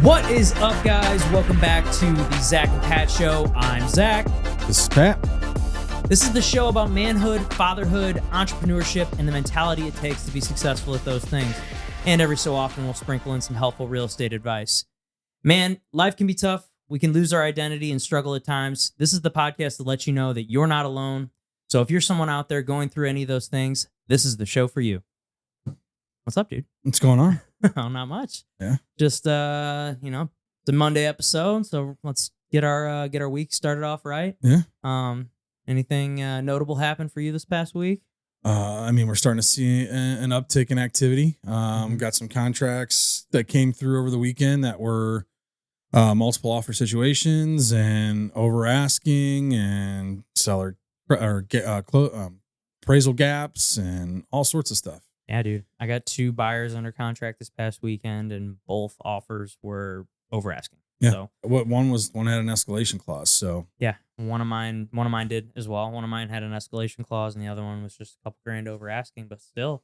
What is up, guys? Welcome back to the Zach and Pat Show. I'm Zach. This is Pat. This is the show about manhood, fatherhood, entrepreneurship, and the mentality it takes to be successful at those things. And every so often, we'll sprinkle in some helpful real estate advice. Man, life can be tough. We can lose our identity and struggle at times. This is the podcast to let you know that you're not alone. So if you're someone out there going through any of those things, this is the show for you. What's up, dude? What's going on? Oh, not much. Yeah. Just it's a Monday episode, so let's get our week started off right. Yeah. Anything notable happen for you this past week? We're starting to see an uptick in activity. Got some contracts that came through over the weekend that were multiple offer situations and over asking and seller appraisal gaps and all sorts of stuff. Yeah, dude. I got 2 buyers under contract this past weekend, and both offers were over asking. Yeah. So One had an escalation clause. So yeah, one of mine did as well. One of mine had an escalation clause, and the other one was just a couple grand over asking. But still,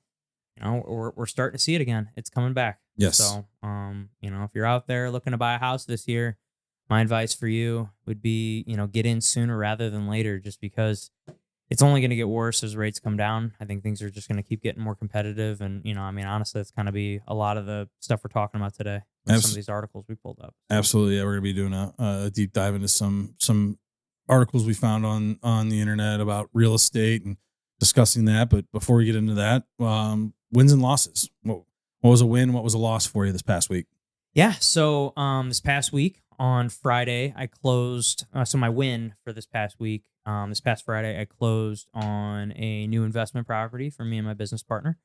we're starting to see it again. It's coming back. Yes. So if you're out there looking to buy a house this year, my advice for you would be, get in sooner rather than later, just because it's only going to get worse as rates come down. I think things are just going to keep getting more competitive. And, honestly, it's going to be a lot of the stuff we're talking about today. Some of these articles we pulled up. Absolutely. Yeah, we're going to be doing a deep dive into some articles we found on the internet about real estate and discussing that. But before we get into that, wins and losses. What was a win? What was a loss for you this past week? Yeah. So this past week on Friday, I closed. So my win for this past week, this past Friday, I closed on a new investment property for me and my business partner.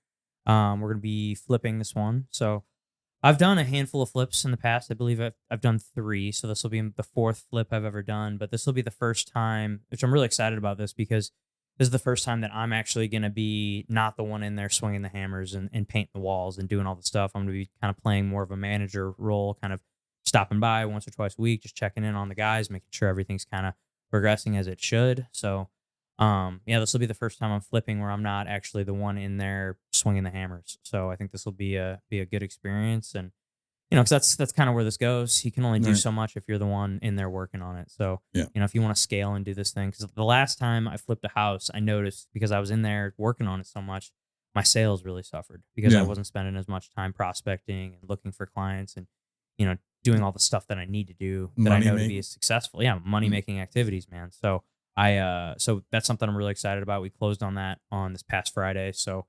We're going to be flipping this one. So I've done a handful of flips in the past. I believe I've done 3. So this will be the 4th flip I've ever done. But this will be the first time, which I'm really excited about this, because this is the first time that I'm actually going to be not the one in there swinging the hammers and painting the walls and doing all the stuff. I'm going to be kind of playing more of a manager role, kind of stopping by once or twice a week, just checking in on the guys, making sure everything's kind of progressing as it should. So, this will be the first time I'm flipping where I'm not actually the one in there swinging the hammers. So I think this will be a good experience. And, because that's kind of where this goes. You can only do so much if you're the one in there working on it. So, yeah. If you want to scale and do this thing, because the last time I flipped a house, I noticed, because I was in there working on it so much, my sales really suffered because I wasn't spending as much time prospecting and looking for clients and, doing all the stuff that I need to do that I know to be successful. Yeah. Money making activities, man. So so that's something I'm really excited about. We closed on that on this past Friday. So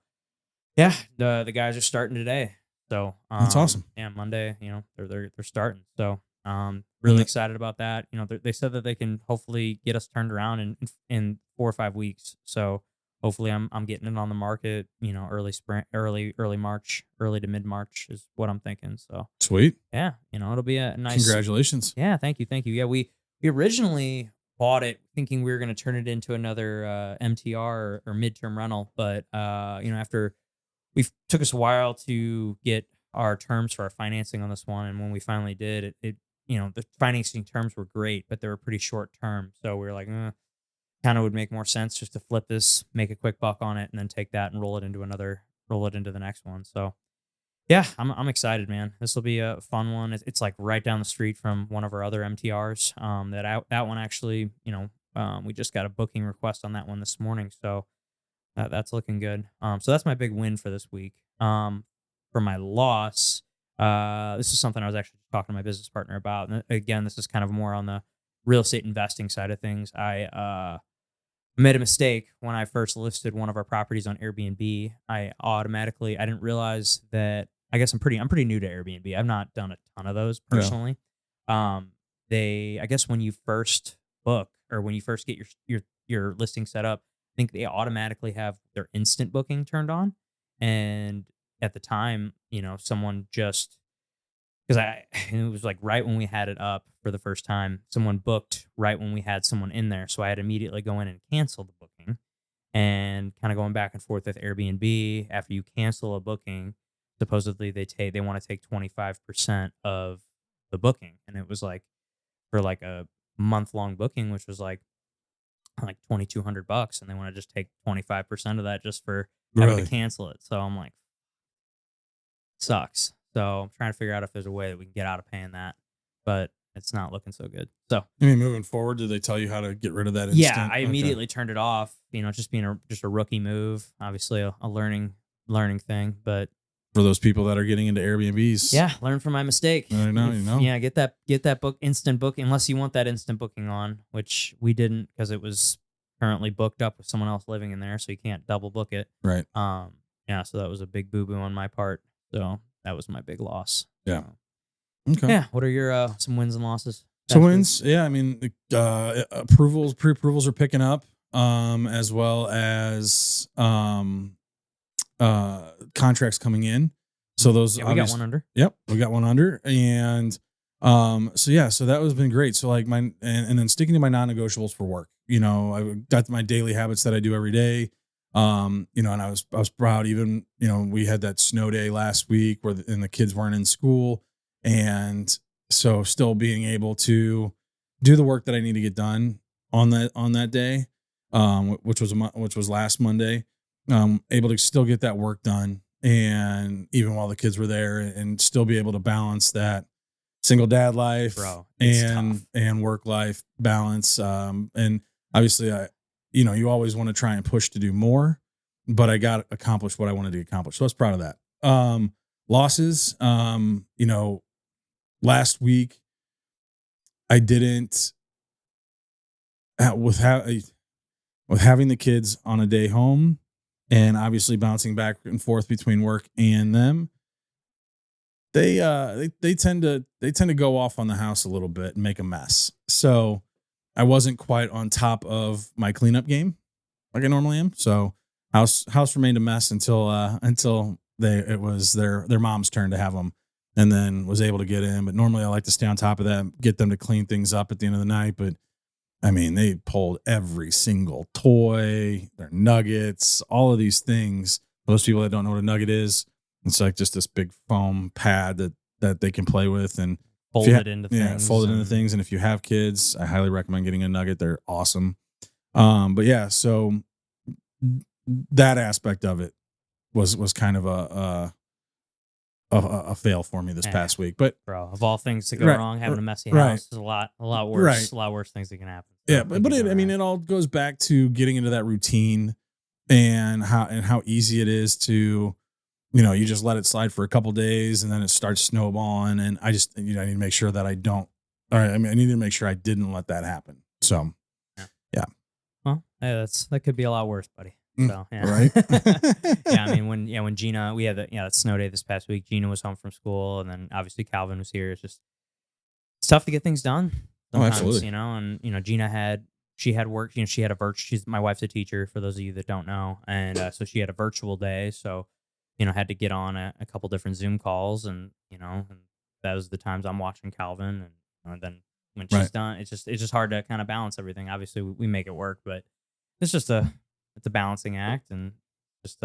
yeah, the guys are starting today. So that's awesome. Yeah, Monday, they're starting. So really excited about that. They said that they can hopefully get us turned around in 4 or 5 weeks. So hopefully I'm getting it on the market, early spring, early March, early to mid March is what I'm thinking. So sweet. Yeah, it'll be a nice. Congratulations. Yeah, thank you. Yeah, we originally bought it thinking we were going to turn it into another MTR or midterm rental, but after took us a while to get our terms for our financing on this one, and when we finally did, it the financing terms were great, but they were pretty short term. So we were like, kind of would make more sense just to flip this, make a quick buck on it, and then take that and roll it into the next one. So yeah, I'm excited, man. This will be a fun one. It's like right down the street from one of our other MTRs. That one actually, we just got a booking request on that one this morning. So that's looking good. So that's my big win for this week. For my loss, this is something I was actually talking to my business partner about. And again, this is kind of more on the real estate investing side of things. I made a mistake when I first listed one of our properties on Airbnb. I didn't realize that. I guess I'm pretty new to Airbnb. I've not done a ton of those personally. I guess when you first book or when you first get your listing set up, I think they automatically have their instant booking turned on. And at the time, someone just, because it was like right when we had it up for the first time, someone booked right when we had someone in there. So I had to immediately go in and cancel the booking, and kind of going back and forth with Airbnb. After you cancel a booking, supposedly they want to take 25% of the booking. And it was like for like a month-long booking, which was like $2,200, and they want to just take 25% of that just for having to cancel it. So I'm like, sucks. So I'm trying to figure out if there's a way that we can get out of paying that, but it's not looking so good. So I mean, moving forward, did they tell you how to get rid of that yeah, instant? I Okay. immediately turned it off. Just being just a rookie move, obviously a learning thing, but For those people that are getting into Airbnbs. yeah, learn from my mistake. I know, Yeah, get that book instant booking unless you want that instant booking on, which we didn't because it was currently booked up with someone else living in there, so you can't double book it. Right. Yeah, so that was a big boo boo on my part. So that was my big loss. Yeah. So, Okay. yeah. What are your some wins and losses? So past week? wins, yeah. I mean, pre-approvals are picking up, as well as contracts coming in. So those, Yeah, we got one under. Yep, we got one under, and so that was been great. So like and then sticking to my non-negotiables for work. I got my daily habits that I do every day. And I was proud. Even we had that snow day last week and the kids weren't in school, and so still being able to do the work that I need to get done on that day, which was last Monday, able to still get that work done, and even while the kids were there, and still be able to balance that single dad life, Bro, it's tough. and work life balance. And obviously you always want to try and push to do more, but I got accomplished what I wanted to accomplish. So I was proud of that. Losses, last week I didn't with having the kids on a day home, and obviously bouncing back and forth between work and them. They tend to go off on the house a little bit and make a mess. So I wasn't quite on top of my cleanup game like I normally am. So house remained a mess until it was their mom's turn to have them, and then was able to get in. But normally I like to stay on top of that, get them to clean things up at the end of the night. But I mean, they pulled every single toy, their nuggets, all of these things. For those people that don't know what a nugget is, it's like just this big foam pad that they can play with and fold it into things. Fold it into things. And if you have kids, I highly recommend getting a nugget. They're awesome. But yeah, so that aspect of it was kind of a fail for me this past week. But bro, of all things to go Right, wrong, having a messy right. house is a lot worse. Right. A lot worse things that can happen. Yeah, but it all goes back to getting into that routine and how easy it is to, you just let it slide for a couple days and then it starts snowballing. And I just, I need to make sure that I need to make sure I didn't let that happen. So, yeah. Well, hey, that could be a lot worse, buddy. So, yeah. Right. Yeah. I mean, when Gina, we had that snow day this past week. Gina was home from school, and then obviously Calvin was here. It's tough to get things done. Sometimes, absolutely. And Gina she had work. She had my wife's a teacher, for those of you that don't know, and so she had a virtual day. So, had to get on a couple different Zoom calls, and and that was the times I'm watching Calvin, and then when she's done, it's just hard to kind of balance everything. Obviously, we make it work, but it's a balancing act, and just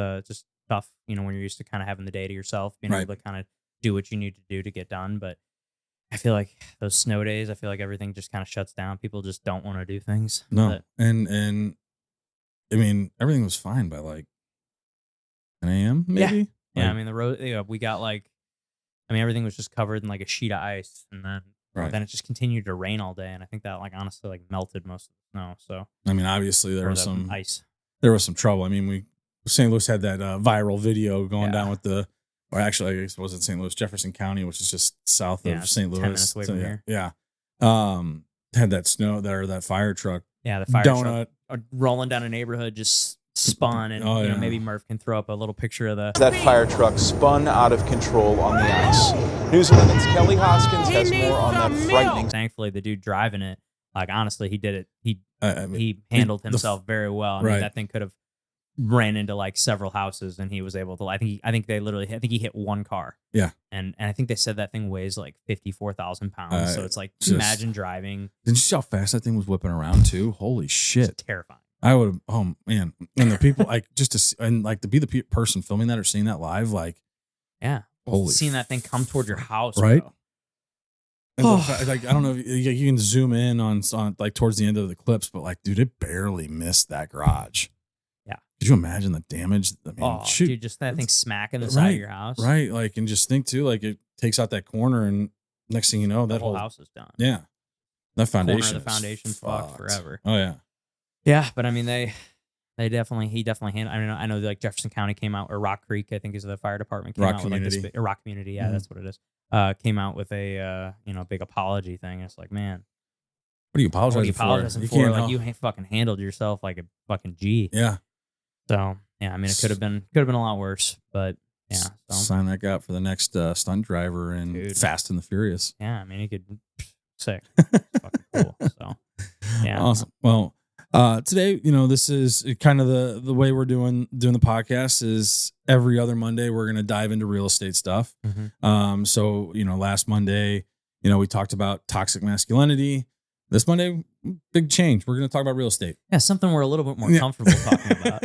tough, when you're used to kind of having the day to yourself, being able to kind of do what you need to do to get done. But I feel like those snow days, I feel like everything just kind of shuts down. People just don't want to do things. No, and I mean, everything was fine by like 10 a.m. maybe. Yeah. I mean, the road. We got everything was just covered in like a sheet of ice, and then it just continued to rain all day, and I think that honestly melted most of the snow. So I mean, obviously there was some ice. There was some trouble. I mean, St. Louis had that viral video going down with or actually, I guess it wasn't St. Louis, Jefferson County, which is just south of St. Louis. 10 minutes away from here. Yeah. Had that snow there, that fire truck. Yeah, the fire truck rolling down a neighborhood just spun, and maybe Murph can throw up a little picture of that fire truck spun out of control on the ice. News 11's Kelly Hoskins has more on that frightening. Thankfully, the dude driving it, honestly, he did it. He handled himself very well. I mean, that thing could have ran into several houses, and he was able to. I think he hit one car. Yeah, and I think they said that thing weighs 54,000 pounds. So it's imagine driving. Didn't you see how fast that thing was whipping around too? Holy shit! It's terrifying. I would have. Oh man, and the people to be the person filming that or seeing that live, yeah, holy, seeing that thing come toward your house, right? Bro. And I don't know if you can zoom in on towards the end of the clips, but dude, it barely missed that garage. Yeah, Could you imagine the damage? I mean, Oh, shoot, dude, just that thing smacking the side of your house. right? Like, and just think too, like it takes out that corner, and next thing you know, The that whole whole house is done. yeah, that Corner of foundation, the foundation's fucked forever. Oh yeah, Yeah, but I mean, he definitely handled. I mean, I know like Jefferson County came out, or Rock Creek, I think is the fire department came Rock out with like this Community. Rock Community. Yeah, Mhm. that's what it is. Came out with a big apology thing. It's like, man, what are you what are apologizing you apologizing You for? can't Like help. you fucking handled yourself like a fucking G. Yeah, So yeah, I mean, it could have been a lot worse, but yeah. So sign that guy up for the next stunt driver in Dude. Fast and the Furious. yeah, I mean, he could sick. It's fucking cool. So yeah, Awesome. Well, today, this is kind of the way we're doing the podcast is every other Monday we're going to dive into real estate stuff. Mhm. So last Monday, we talked about toxic masculinity. This Monday, big change. We're going to talk about real estate. Yeah, something we're a little bit more Yeah. comfortable talking about.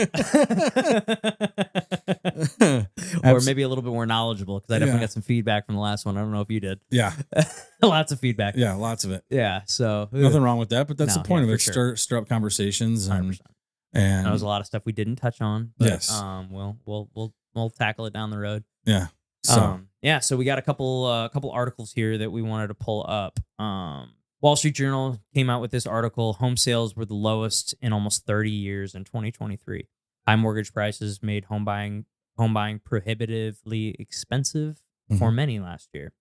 Or maybe a little bit more knowledgeable, because I definitely Yeah. got some feedback from the last one. I don't know if you did. Yeah, Lots of feedback. yeah, lots of it. Yeah, so Nothing wrong with that, but that's No, the point yeah, of for it. sure. Stir up conversations 100%. and There was a lot of stuff we didn't touch on, but Yes. we'll tackle it down the road. yeah. So So we got a couple articles here that we wanted to pull up. Wall Street Journal came out with this article: home sales were the lowest in almost 30 years in 2023. High mortgage prices made home buying prohibitively expensive for many last year.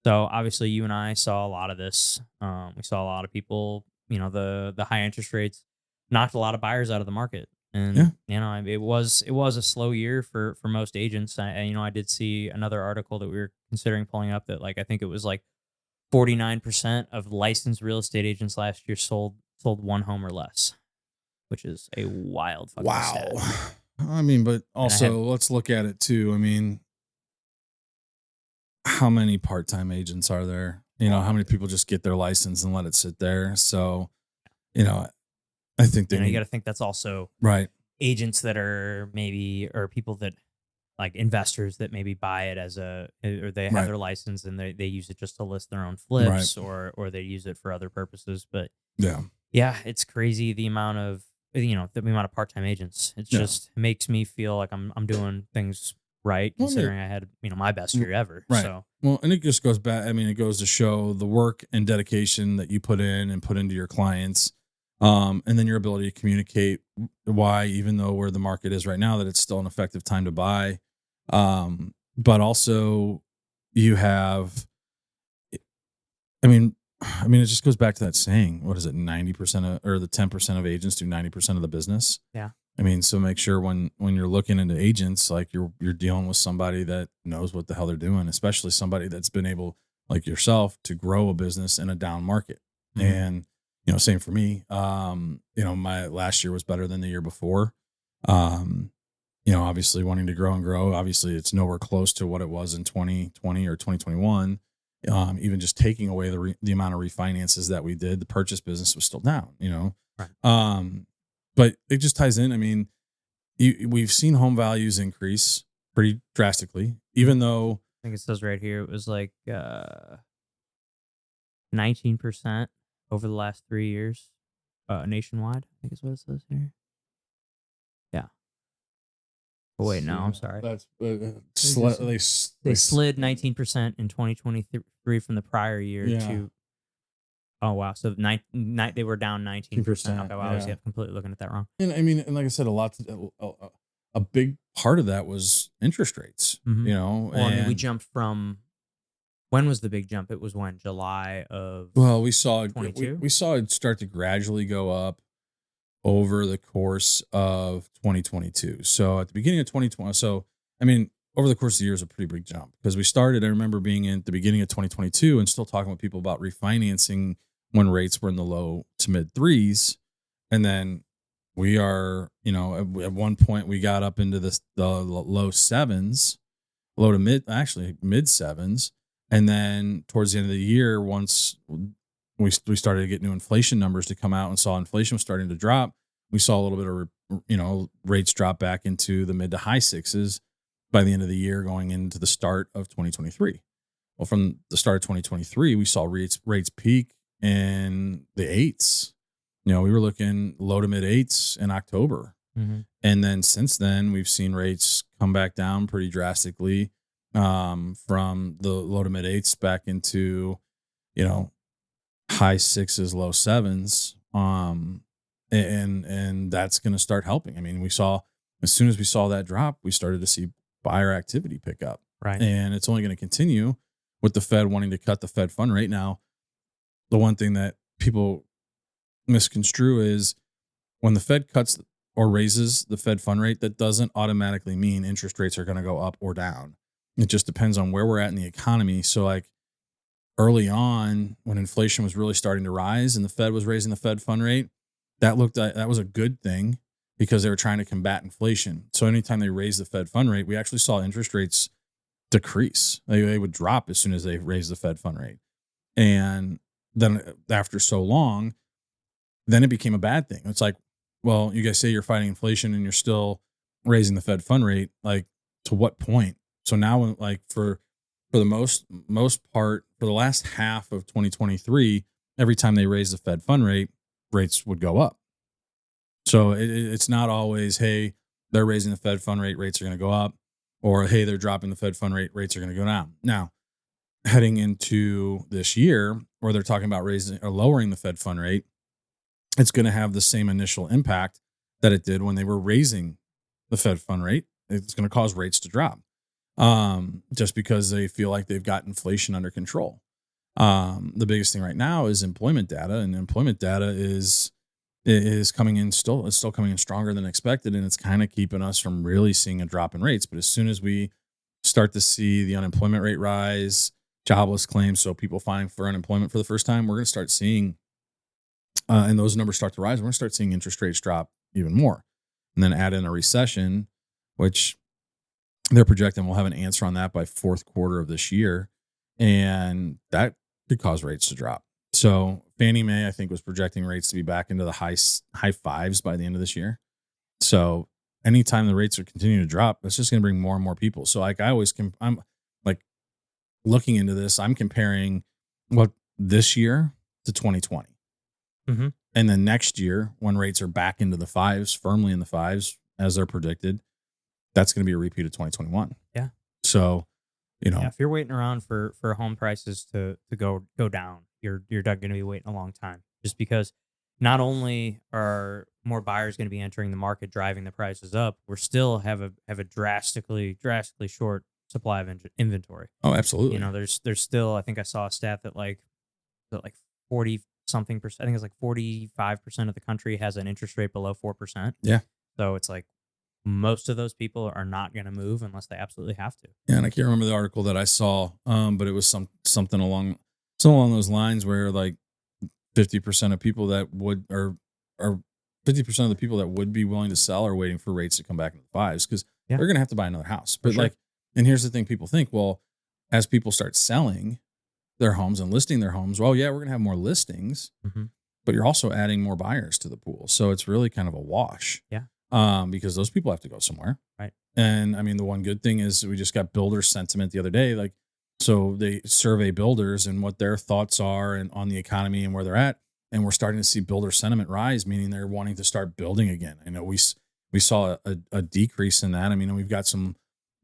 So obviously, you and I saw a lot of this. We saw a lot of people. The high interest rates knocked a lot of buyers out of the market, and it was a slow year for most agents. I did see another article that we were considering pulling up that, like, I think it was like 49% of licensed real estate agents last year sold one home or less, which is a wild fucking stat. I mean, but also have- let's look at it too. I mean, how many part-time agents are there? How many people just get their license and let it sit there? So, I think they You got to think that's also right. agents that are maybe, or people that, like, investors that maybe buy it as or they have Right. their license and they use it just to list their own flips, or they use it for other purposes. But Yeah. it's crazy the amount of part-time agents. It Yeah. just makes me feel like I'm doing things right, Well, considering I had my best year ever. Right. So Well, and it just goes back. I mean, it goes to show the work and dedication that you put in and put into your clients. And then your ability to communicate why, even though where the market is right now, that it's still an effective time to buy. But also you have, I mean, it just goes back to that saying, what is it? 90% or the 10% of agents do 90% of the business. Yeah. I mean, so make sure when you're looking into agents, like you're dealing with somebody that knows what the hell they're doing, especially somebody that's been able, like yourself, to grow a business in a down market. Mhm. And, same for me. My last year was better than the year before. Obviously wanting to grow and grow. Obviously, it's nowhere close to what it was in 2020 or 2021. Even just taking away the amount of refinances that we did, the purchase business was still down. Right. But it just ties in. I mean, we've seen home values increase pretty drastically, even though I think it says right here it was like 19% over the last 3 years, nationwide. I think is what it says here. Yeah. Oh wait, no, I'm sorry. That's They slid 19% in 2023 from the prior year to. Oh wow! So they were down 19%. Okay, wow, I was completely looking at that wrong. And I mean, and like I said, a big part of that was interest rates. Mhm. Well, I mean, we and- jumped from. When was the big jump? It was when July of. Well, we saw 22? we saw it start to gradually go up over the course of 2022. So at the beginning of 2020, over the course of the year is a pretty big jump, because we started. I remember being in the beginning of 2022 and still talking with people about refinancing when rates were in the low to mid threes, and then we are, at one point we got up into the low sevens, low to mid sevens. And then towards the end of the year, once we started to get new inflation numbers to come out and saw inflation was starting to drop, we saw a little bit of, rates drop back into the mid to high sixes by the end of the year, going into the start of 2023. Well, from the start of 2023, we saw rates peak in the eights. We were looking low to mid eights in October. Mm-hmm. And then since then, we've seen rates come back down pretty drastically, from the low to mid eights back into, high sixes, low sevens. And that's going to start helping. I mean, as soon as we saw that drop, we started to see buyer activity pick up. Right. And it's only going to continue with the Fed wanting to cut the Fed fund rate. Now, the one thing that people misconstrue is when the Fed cuts or raises the Fed fund rate, that doesn't automatically mean interest rates are going to go up or down. It just depends on where we're at in the economy. So like early on, when inflation was really starting to rise and the Fed was raising the Fed fund rate, that was a good thing because they were trying to combat inflation. So anytime they raised the Fed fund rate, we actually saw interest rates decrease. They would drop as soon as they raised the Fed fund rate. And then after so long, then it became a bad thing. It's like, well, you guys say you're fighting inflation and you're still raising the Fed fund rate. Like, to what point? So now, like for the most part, for the last half of 2023, every time they raised the Fed fund rate, rates would go up. So it's not always, hey, they're raising the Fed fund rate, rates are going to go up, or hey, they're dropping the Fed fund rate, rates are going to go down. Now, heading into this year, where they're talking about raising or lowering the Fed fund rate, it's going to have the same initial impact that it did when they were raising the Fed fund rate. It's going to cause rates to drop, just because they feel like they've got inflation under control. The biggest thing right now is employment data, and employment data is coming in it's still coming in stronger than expected, and it's kind of keeping us from really seeing a drop in rates. But as soon as we start to see the unemployment rate rise, jobless claims, so people filing for unemployment for the first time, we're going to start seeing, and those numbers start to rise, we're going to start seeing interest rates drop even more. And then add in a recession, which they're projecting we'll have an answer on that by fourth quarter of this year. And that could cause rates to drop. So Fannie Mae, I think, was projecting rates to be back into the high fives by the end of this year. So anytime the rates are continuing to drop, that's just going to bring more and more people. So like I'm like looking into this, I'm comparing what this year to 2020. Mm-hmm. And then next year, when rates are back into the fives, firmly in the fives, as they're predicted, that's going to be a repeat of 2021. Yeah. So, if you're waiting around for home prices to go down, you're going to be waiting a long time, just because not only are more buyers going to be entering the market, driving the prices up, we're still have a drastically short supply of inventory. Oh, absolutely. There's still, I think I saw a stat that like 40 something percent, I think it's like 45% of the country has an interest rate below 4%. Yeah. So it's like most of those people are not going to move unless they absolutely have to. Yeah, and I can't remember the article that I saw, but it was something along those lines where like 50% of people that would, or 50% of the people that would be willing to sell are waiting for rates to come back in the fives, because they're going to have to buy another house. But sure. And here's the thing: people think, well, as people start selling their homes and listing their homes, well, yeah, we're going to have more listings, mm-hmm. but you're also adding more buyers to the pool. So it's really kind of a wash. Yeah. Because those people have to go somewhere. Right. And I mean, the one good thing is we just got builder sentiment the other day. Like, so they survey builders and what their thoughts are and on the economy and where they're at. And we're starting to see builder sentiment rise, meaning they're wanting to start building again. I know we saw a decrease in that. I mean, we've got some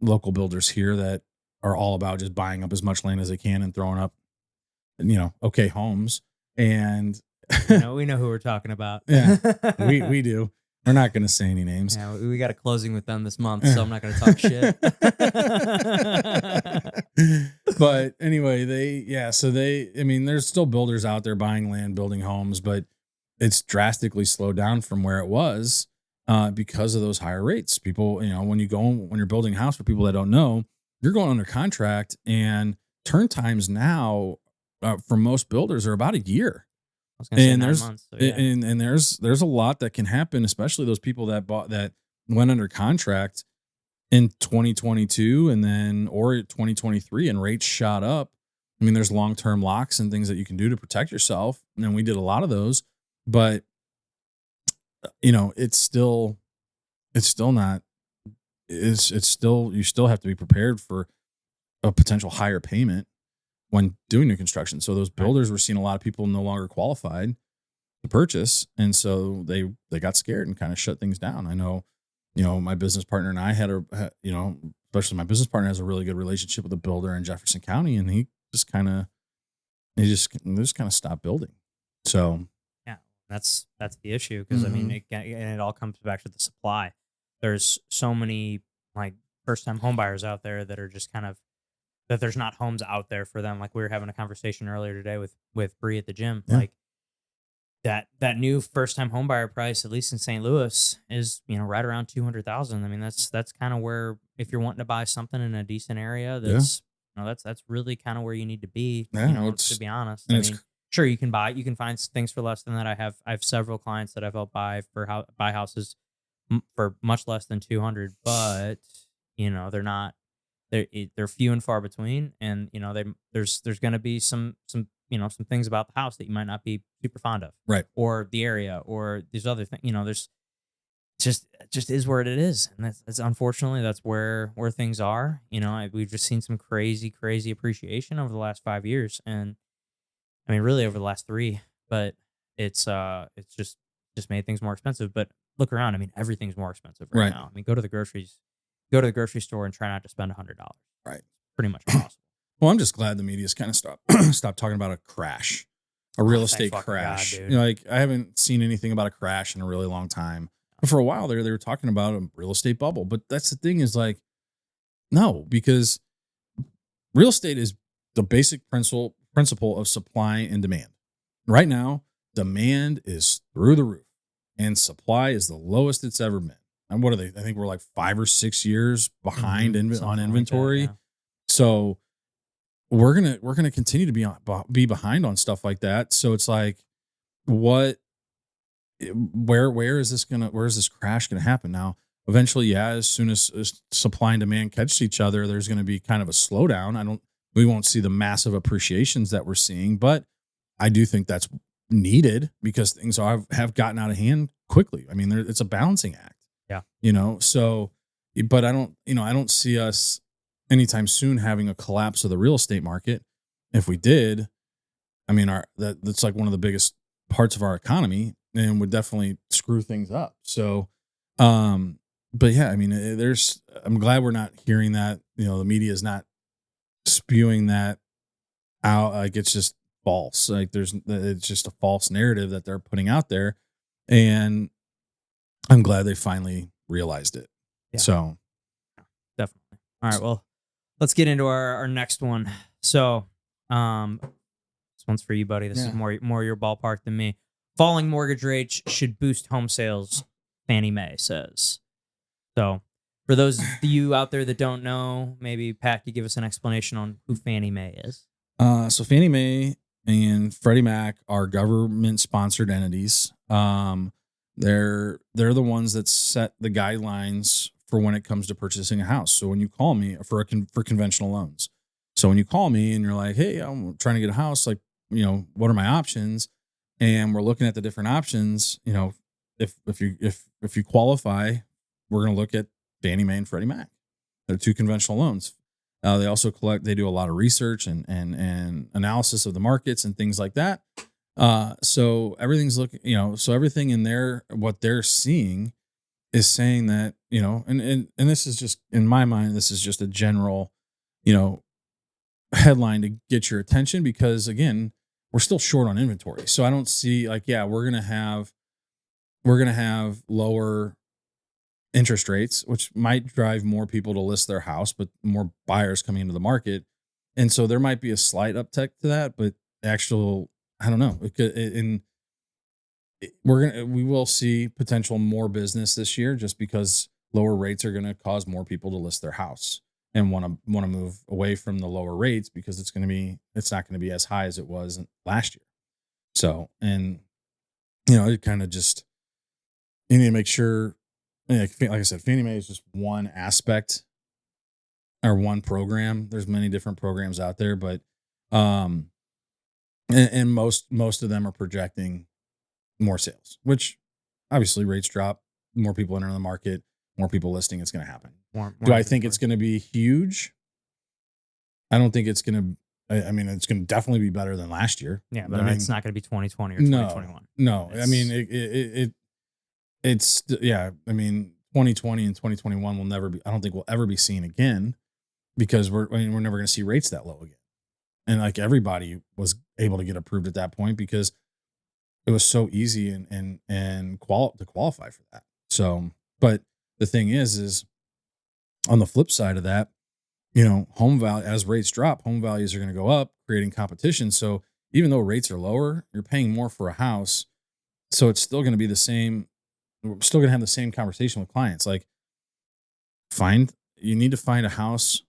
local builders here that are all about just buying up as much land as they can and throwing up, okay homes. And we know who we're talking about. Yeah, we do. We're not going to say any names. Yeah, we got a closing with them this month, so I'm not going to talk shit. But anyway, there's still builders out there buying land, building homes, but it's drastically slowed down from where it was because of those higher rates. People, when you're building a house, for people that don't know, you're going under contract, and turn times now for most builders are about a year. And there's 9 months, so yeah. and there's a lot that can happen, especially those people that went under contract in 2022 or 2023, and rates shot up. I mean, there's long-term locks and things that you can do to protect yourself, and we did a lot of those. But it's still not. It's still, you still have to be prepared for a potential higher payment when doing new construction. So those builders were seeing a lot of people no longer qualified to purchase. And so they got scared and kind of shut things down. I know my business partner and I especially my business partner has a really good relationship with a builder in Jefferson County, and they just kind of stopped building. So Yeah, that's the issue because I mean, it all comes back to the supply. There's so many like first time home buyers out there that are just kind of that there's not homes out there for them. Like we were having a conversation earlier today with Bree at the gym. Yeah. Like that new first time home buyer price, at least in St. Louis, is right around 200,000. I mean, that's kind of where if you're wanting to buy something in a decent area, that's that's really kind of where you need to be. Yeah, To be honest, and I it's mean, sure you can find things for less than that. I have several clients that I've helped buy houses for much less than 200, but they're not they're few and far between, and there's going to be some some things about the house that you might not be super fond of, right. or the area, or these other things. There's it just is where it is, and that's unfortunately that's where things are. We've just seen some crazy appreciation over the last 5 years, and I mean really over the last 3, but it's just made things more expensive. But look around, I mean everything's more expensive right now. I mean go to the grocery store and try not to spend $100. Right, pretty much impossible. Well, I'm just glad the media's kind of stopped talking about a crash, a real estate crash. God, Like I haven't seen anything about a crash in a really long time. But for a while there, they were talking about a real estate bubble. But that's the thing is like, no, because real estate is the basic principle of supply and demand. Right now, demand is through the roof and supply is the lowest it's ever been. And what are they? I think we're like 5 or 6 years behind on inventory. Like that, yeah. So we're gonna continue to be behind on stuff like that. So it's like, where is this crash gonna happen now? Eventually, yeah. As soon as supply and demand catch each other, there's gonna be kind of a slowdown. We won't see the massive appreciations that we're seeing, but I do think that's needed because things have gotten out of hand quickly. I mean, it's a balancing act. Yeah. So, but I don't see us anytime soon having a collapse of the real estate market. If we did, I mean, that's like one of the biggest parts of our economy and would definitely screw things up. So, but yeah, I mean, I'm glad we're not hearing that, the media is not spewing that out. Like it's just false. Like it's just a false narrative that they're putting out there. And I'm glad they finally realized it. Yeah. So definitely. All right. Well, let's get into our next one. So, this one's for you, buddy. This is more your ballpark than me. Falling mortgage rates should boost home sales, Fannie Mae says. So, for those of you out there that don't know, maybe Pat could give us an explanation on who Fannie Mae is. So Fannie Mae and Freddie Mac are government-sponsored entities. They're the ones that set the guidelines for when it comes to purchasing a house. So when you call me for conventional loans, so when you call me and you're like, hey, I'm trying to get a house, like, what are my options? And we're looking at the different options. If you qualify, we're going to look at Fannie Mae and Freddie Mac. They're 2 conventional loans. They also they do a lot of research and analysis of the markets and things like that. So everything's so everything in there, what they're seeing is saying that, and this is just, in my mind, this is just a general, headline to get your attention because again, we're still short on inventory. So I don't see we're going to have lower interest rates, which might drive more people to list their house, but more buyers coming into the market. And so there might be a slight uptick to that, but I don't know. We will see potential more business this year just because lower rates are going to cause more people to list their house and want to move away from the lower rates because it's not going to be as high as it was last year. So, and it kind of just, you need to make sure, like I said, Fannie Mae is just one aspect or one program. There's many different programs out there, but, and most of them are projecting more sales, which obviously rates drop, more people enter the market, more people listing, it's going to happen. Do I think it's going to be huge? I don't think it's going to, I mean, it's going to definitely be better than last year. Yeah, but it's not going to be 2020 or 2021. No. I mean, it's I mean, 2020 and 2021 will never be, I don't think we'll ever be seen again, because we're never going to see rates that low again. And like everybody was able to get approved at that point because it was so easy to qualify for that. So, but the thing is on the flip side of that, home value, as rates drop, home values are going to go up, creating competition. So even though rates are lower, you're paying more for a house. So it's still going to be the same. We're still going to have the same conversation with clients. Like, you need to find a house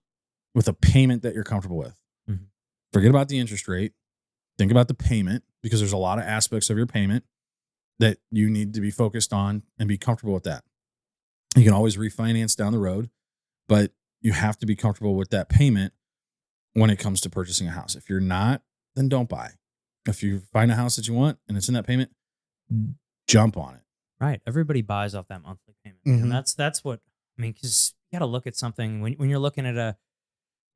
with a payment that you're comfortable with. Mm-hmm. Forget about the interest rate. Think about the payment, because there's a lot of aspects of your payment that you need to be focused on and be comfortable with that. You can always refinance down the road, but you have to be comfortable with that payment when it comes to purchasing a house. If you're not, then don't buy. If you find a house that you want and it's in that payment, jump on it. Right. Everybody buys off that monthly payment. Mm-hmm. And that's what, I mean, because you got to look at something when you're looking at a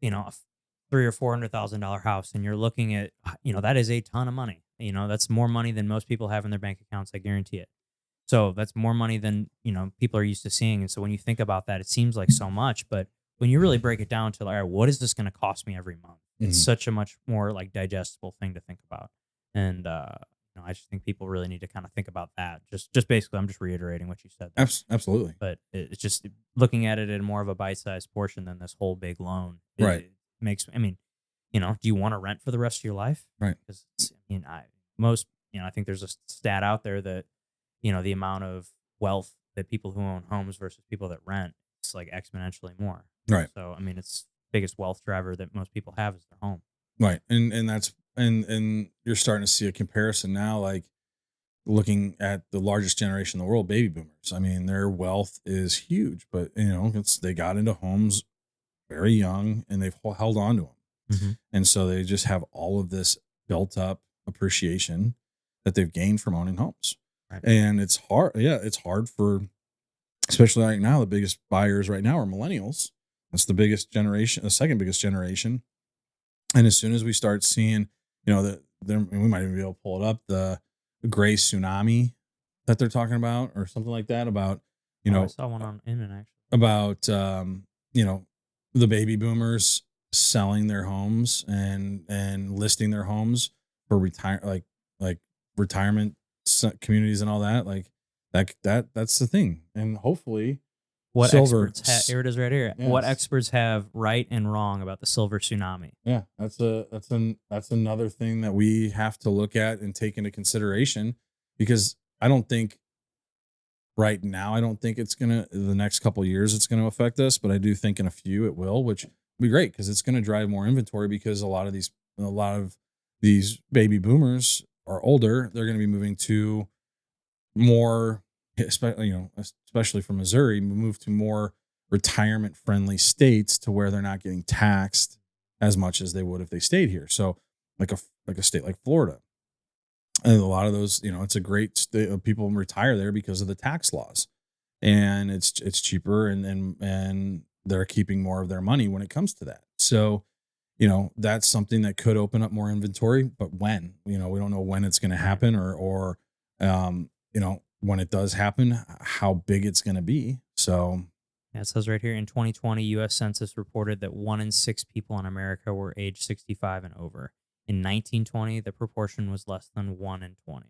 $300,000 or $400,000 house, and you're looking at, that is a ton of money. That's more money than most people have in their bank accounts. I guarantee it. So that's more money than, people are used to seeing. And so when you think about that, it seems like so much, but when you really break it down to like, all right, what is this going to cost me every month? It's such a much more like digestible thing to think about. And, I just think people really need to kind of think about that. Just basically, I'm just reiterating what you said there. Absolutely. But it's just looking at it in more of a bite-sized portion than this whole big loan. Right. It makes, do you want to rent for the rest of your life? Right. Because I think there's a stat out there that, the amount of wealth that people who own homes versus people that rent, it's like exponentially more. Right. So, it's the biggest wealth driver that most people have is their home. Right. And that's, and you're starting to see a comparison now, like looking at the largest generation in the world, baby boomers. Their wealth is huge, but they got into homes very young and they've held on to them. Mm-hmm. And so they just have all of this built up appreciation that they've gained from owning homes. Right. And it's hard. Yeah. It's hard for, especially right now, the biggest buyers right now are millennials. That's the biggest generation, the second biggest generation. And as soon as we start seeing, we might even be able to pull it up, the gray tsunami that they're talking about or something like that about, I saw one on Inman actually. About, the baby boomers selling their homes and listing their homes for retirement communities and all that. Like that's the thing. And hopefully what silver, experts here it is right here. Yes. What experts have right and wrong about the silver tsunami? Yeah, that's another thing that we have to look at and take into consideration, because I don't think it's the next couple of years it's gonna affect us, but I do think in a few it will, which will be great because it's gonna drive more inventory, because a lot of these baby boomers are older. They're gonna be moving to more, especially from Missouri, move to more retirement friendly states to where they're not getting taxed as much as they would if they stayed here. So like a state like Florida, and a lot of those, it's a great state. People retire there because of the tax laws, and it's cheaper, and they're keeping more of their money when it comes to that. So, that's something that could open up more inventory, but when, we don't know when it's going to happen or when it does happen, how big it's going to be. So yeah, it says right here, in 2020, U.S. Census reported that 1 in 6 people in America were age 65 and over. In 1920, the proportion was less than 1 in 20.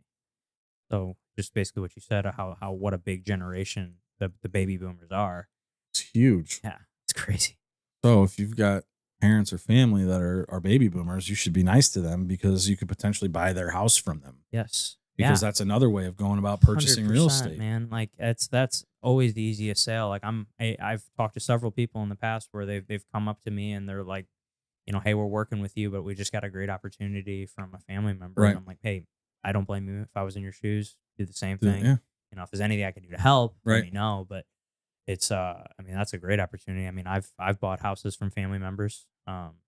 So just basically what you said, what a big generation the baby boomers are. It's huge. Yeah, it's crazy. So if you've got parents or family that are baby boomers, you should be nice to them, because you could potentially buy their house from them. Yes. Because that's another way of going about purchasing real estate, man. Like that's always the easiest sale. Like I've talked to several people in the past where they've come up to me and they're like, hey, we're working with you, but we just got a great opportunity from a family member. Right. And I'm like, hey, I don't blame you. If I was in your shoes, do the same thing. Yeah. If there's anything I can do to help, right, let me know. But it's that's a great opportunity. I've bought houses from family members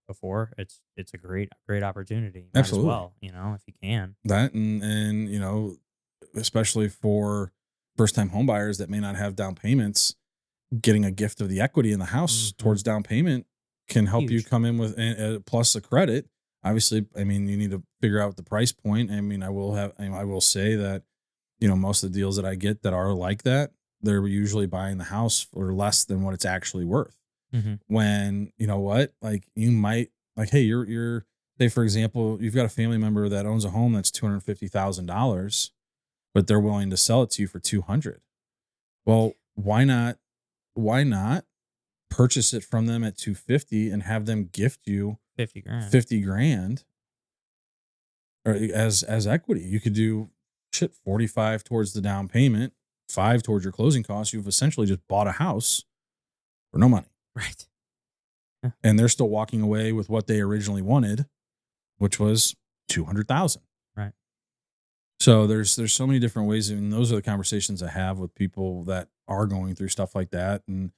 before. It's a great opportunity. Might Absolutely. as well, if you can. That and especially for first time home buyers that may not have down payments, getting a gift of the equity in the house towards down payment can help you come in with plus a credit. Obviously, you need to figure out the price point. I will say that, most of the deals that I get that are like that, they're usually buying the house for less than what it's actually worth. Mhm. When you know what, like you might like, hey, you're say for example, you've got a family member that owns a home that's $250,000, but they're willing to sell it to you for 200. Well, why not? Why not purchase it from them at 250 and have them gift you 50 grand. 50 grand or as equity? You could do 45 towards the down payment, 5 towards your closing costs. You've essentially just bought a house for no money. Right. And they're still walking away with what they originally wanted, which was 200,000. Right. So there's so many different ways, and those are the conversations I have with people that are going through stuff like that. And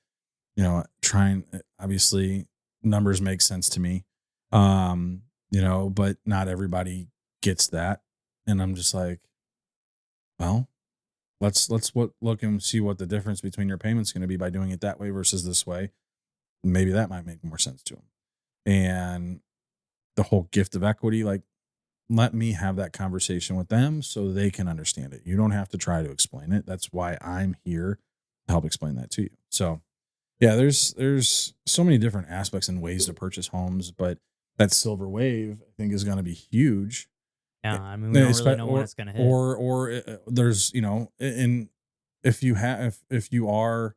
trying, obviously numbers make sense to me, but not everybody gets that. And I'm just like, well, let's look and see what the difference between your payments going to be by doing it that way versus this way. Maybe that might make more sense to them. And the whole gift of equity, like, let me have that conversation with them so they can understand it. You don't have to try to explain it. That's why I'm here to help explain that to you. So yeah, there's so many different aspects and ways to purchase homes, but that silver wave, I think, is going to be huge. Yeah, I mean, we don't really know when it's going to hit. Or there's, and if you are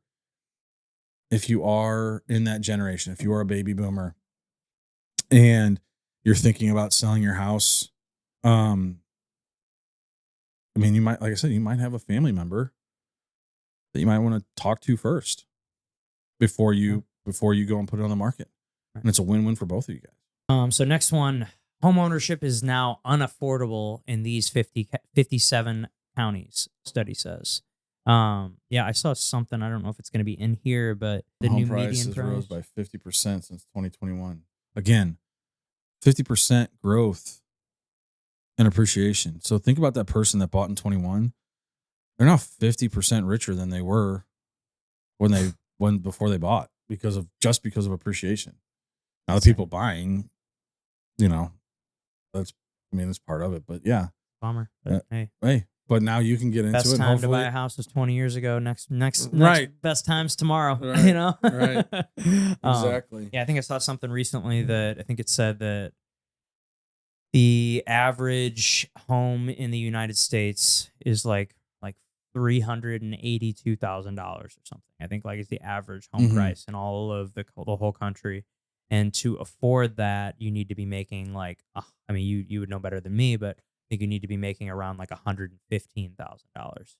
in that generation, if you are a baby boomer and you're thinking about selling your house, I mean, you might, like I said, you might have a family member that you might want to talk to first before you go and put it on the market. Right. And it's a win-win for both of you guys. So next one, home ownership is now unaffordable in these 57 counties, study says. Yeah, I saw something. I don't know if it's going to be in here, but the home new prices median price rose by 50% since 2021. Again, 50% growth and appreciation. So think about that person that bought in 21. They're now 50% richer than they were before they bought because of appreciation. Now the people buying, that's part of it. But yeah, bummer. But hey, but now you can get into best it. time to buy a house was 20 years ago. Next right. Best times tomorrow. Right. Right. Exactly. Yeah, I think I saw something recently that I think it said that the average home in the United States is like $382,000 or something. I think like it's the average home price in all of the whole country. And to afford that, you need to be making you would know better than me, but I think you need to be making around like $115,000.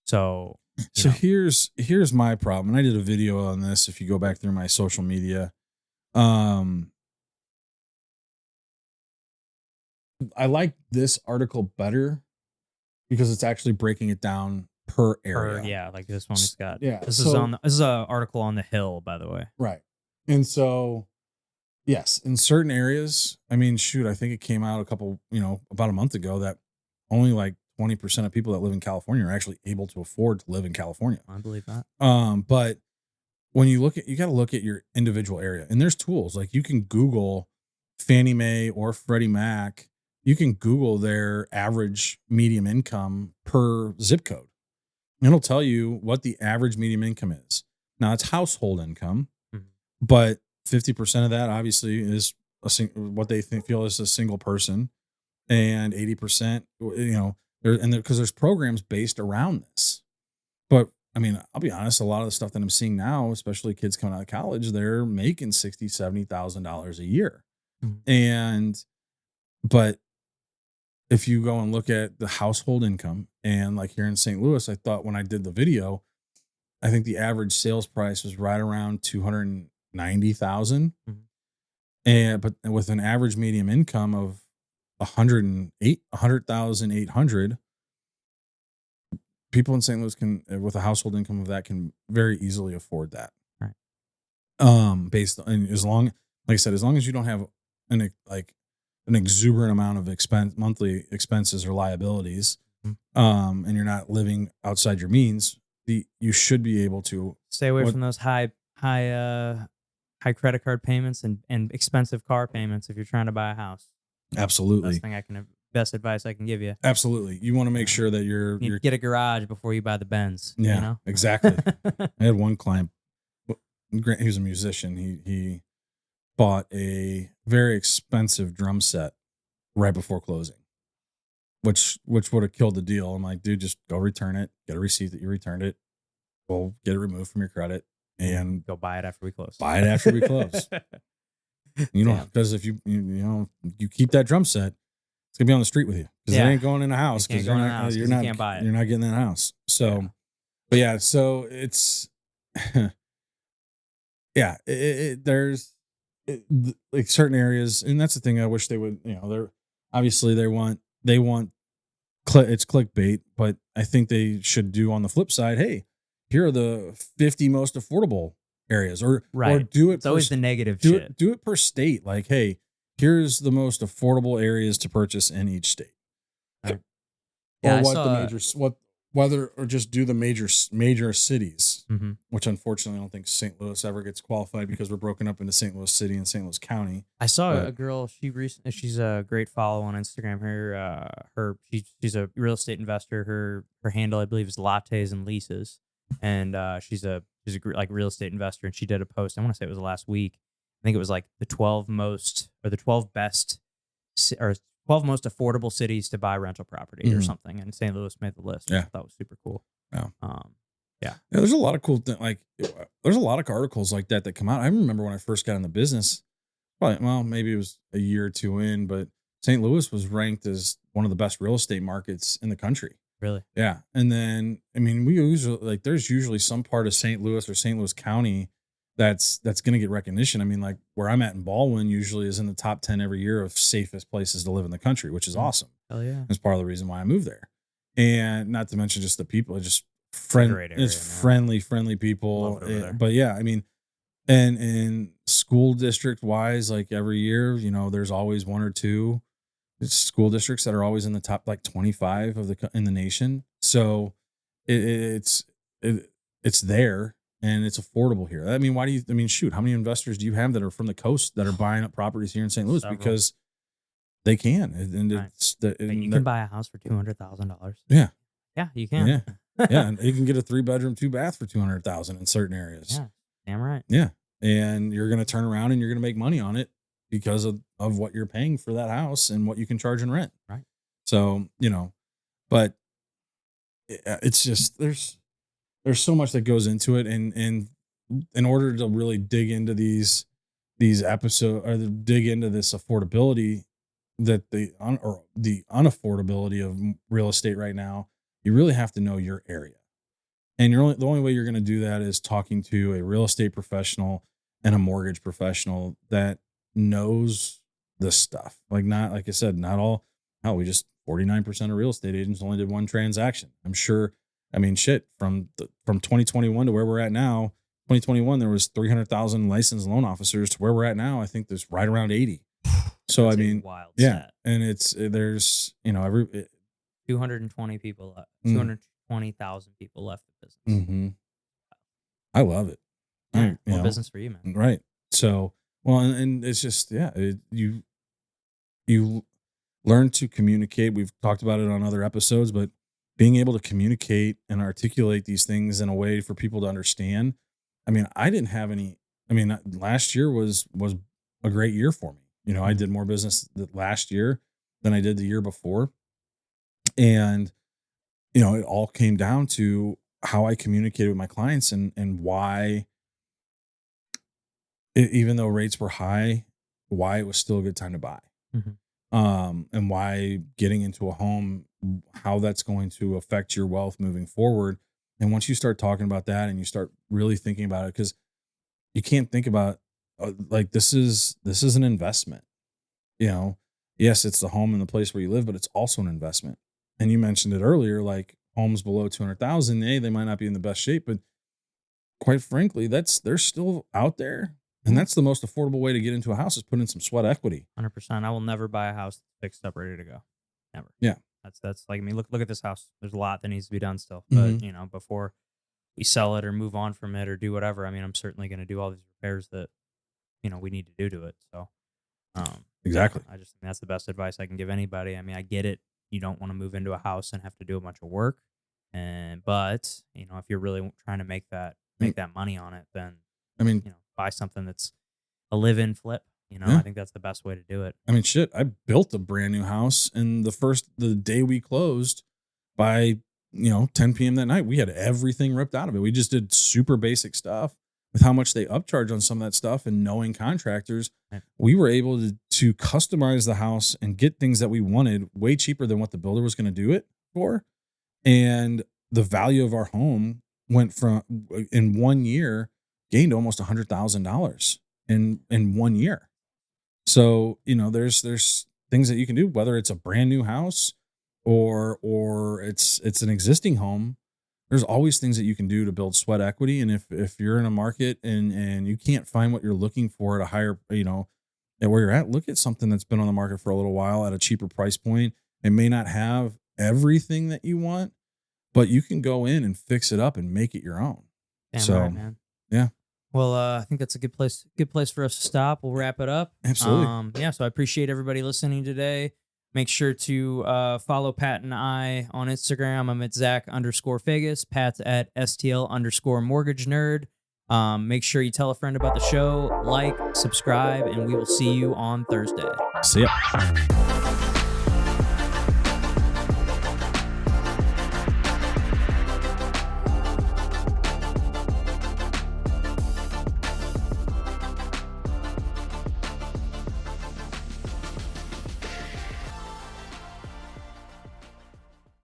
So here's my problem. And I did a video on this. If you go back through my social media, I like this article better because it's actually breaking it down per area. Like this one has got. Yeah, this is an article on the Hill, by the way. Right, and so yes, in certain areas, I mean, shoot, I think it came out about a month ago that only like 20% of people that live in California are actually able to afford to live in California. I believe that. But when you got to look at your individual area, and there's tools like you can Google Fannie Mae or Freddie Mac. You can Google their average medium income per zip code. And it'll tell you what the average medium income is. Now it's household income, but 50% of that obviously is what they feel is a single person, and 80%, because there's programs based around this. But I mean, I'll be honest, a lot of the stuff that I'm seeing now, especially kids coming out of college, they're making $60,000, $70,000 a year. But if you go and look at the household income, and like here in St. Louis, I thought when I did the video, I think the average sales price was right around $290,000, but with an average medium income of $100,800, people in St. Louis with a household income of that, can very easily afford that. Right. Based on, as long as you don't have an exuberant amount of monthly expenses or liabilities, and you're not living outside your means, you should be able to stay away from those high credit card payments and expensive car payments if you're trying to buy a house. Absolutely. Best thing I can best advice I can give you. Absolutely. You want to make sure that You you're get a garage before you buy the Benz. Yeah, you know? exactly. I had one client, he was a musician. He bought a very expensive drum set right before closing, which would have killed the deal. I'm like, dude, just go return it, get a receipt that you returned it, we'll get it removed from your credit, and Go buy it after we close. buy it after we close. You know, Damn. because if you keep that drum set, it's gonna be on the street with you because Yeah. it ain't going in a house can't because go in a house 'cause you can't buy it. You're not getting that house. So, Yeah. but yeah, so it's yeah, there's like certain areas, and that's the thing. I wish they would. They're obviously they want it's clickbait, but I think they should do on the flip side. Hey, here are the 50 most affordable areas, or Right. do it. It's always the negative do shit. it. Do it per state. Like, hey, here's the most affordable areas to purchase in each state. Yeah, or I what saw- the major whether or just do the major cities, Mhm. which unfortunately I don't think St. Louis ever gets qualified because we're broken up into St. Louis City and St. Louis County. I saw But- a girl. She's a great follow on Instagram. She's a real estate investor. Her handle, I believe, is Lattes and Leases, and she's a real estate investor. And she did a post. I want to say it was last week. I think it was like the 12 most or the 12 best or 12 most affordable cities to buy rental property or Mhm. something. And St. Louis made the list. Yeah. I thought that was super cool. Yeah. Yeah. Yeah, there's a lot of cool there's a lot of articles like that come out. I remember when I first got in the business, maybe it was a year or two in, but St. Louis was ranked as one of the best real estate markets in the country. Really? Yeah. And then, I mean, we usually there's usually some part of St. Louis or St. Louis County that's going to get recognition. I mean, like where I'm at in Baldwin usually is in the top 10 every year of safest places to live in the country, which is awesome. Hell yeah. That's part of the reason why I moved there. And not to mention just the people, just Great area, it's man. friendly people. Love it over there. But yeah, I mean, and in school district wise, like every year, there's always one or two school districts that are always in the top like 25 in the nation. So it's there and it's affordable here. I mean, shoot, how many investors do you have that are from the coast that are buying up properties here in St. Louis? Several. Because they can, and Right. it's You can buy a house for $200,000. yeah. Yeah, you can. Yeah. Yeah, and you can get a 3-bedroom, 2-bath for $200,000 in certain areas. Yeah, damn right. Yeah, and you're going to turn around and you're going to make money on it because of what you're paying for that house and what you can charge in rent. Right. So but it's just there's so much that goes into it, and in order to really dig into these episodes or dig into this affordability that the unaffordability of real estate right now, you really have to know your area. And the only way you're going to do that is talking to a real estate professional and a mortgage professional that knows this stuff. Like I said, not all. No, we just 49% of real estate agents only did one transaction. I'm sure. I mean, shit. From 2021 to where we're at now, 2021 there was 300,000 licensed loan officers to where we're at now. I think there's right around 80. So That's I a mean, wild yeah, stat. and there's 220 people left. Mm. 220,000 people left the business. Mm-hmm. I love it. Yeah, more business for you, man. Right. So, well, and it's just, you learn to communicate. We've talked about it on other episodes, but being able to communicate and articulate these things in a way for people to understand. I mean, last year was a great year for me. I did more business last year than I did the year before. And, it all came down to how I communicated with my clients and why, even though rates were high, why it was still a good time to buy. Mhm. And why getting into a home, how that's going to affect your wealth moving forward. And once you start talking about that and you start really thinking about it, because you can't think about this is an investment. Yes, it's the home and the place where you live, but it's also an investment. And you mentioned it earlier, like homes below 200,000, they might not be in the best shape, but quite frankly, they're still out there. And that's the most affordable way to get into a house is put in some sweat equity. 100%. I will never buy a house fixed up, ready to go. Never. Yeah. That's like, I mean, look at this house. There's a lot that needs to be done still. But, Mhm. Before we sell it or move on from it or do whatever, I mean, I'm certainly going to do all these repairs that, we need to do to it. So, Exactly. I just think that's the best advice I can give anybody. I mean, I get it. You don't want to move into a house and have to do a bunch of work, but if you're really trying to make that money on it, then I mean, buy something that's a live-in flip. Yeah. I think that's the best way to do it. I mean, shit, I built a brand new house, and the day we closed, by 10 p.m. that night, we had everything ripped out of it. We just did super basic stuff. With how much they upcharge on some of that stuff and knowing contractors, Right. we were able to customize the house and get things that we wanted way cheaper than what the builder was going to do it for. And the value of our home went from, in 1 year, gained almost $100,000 in 1 year. So, there's things that you can do, whether it's a brand new house or it's an existing home. There's always things that you can do to build sweat equity. And if you're in a market and you can't find what you're looking for at a higher, at where you're at, look at something that's been on the market for a little while at a cheaper price point. It may not have everything that you want, but you can go in and fix it up and make it your own. Damn right, man. Yeah. Well, I think that's a good place for us to stop. We'll wrap it up. Absolutely. So I appreciate everybody listening today. Make sure to follow Pat and I on Instagram. I'm at Zach_Fagus. Pat's at STL_mortgage nerd. Make sure you tell a friend about the show, like, subscribe, and we will see you on Thursday. See ya.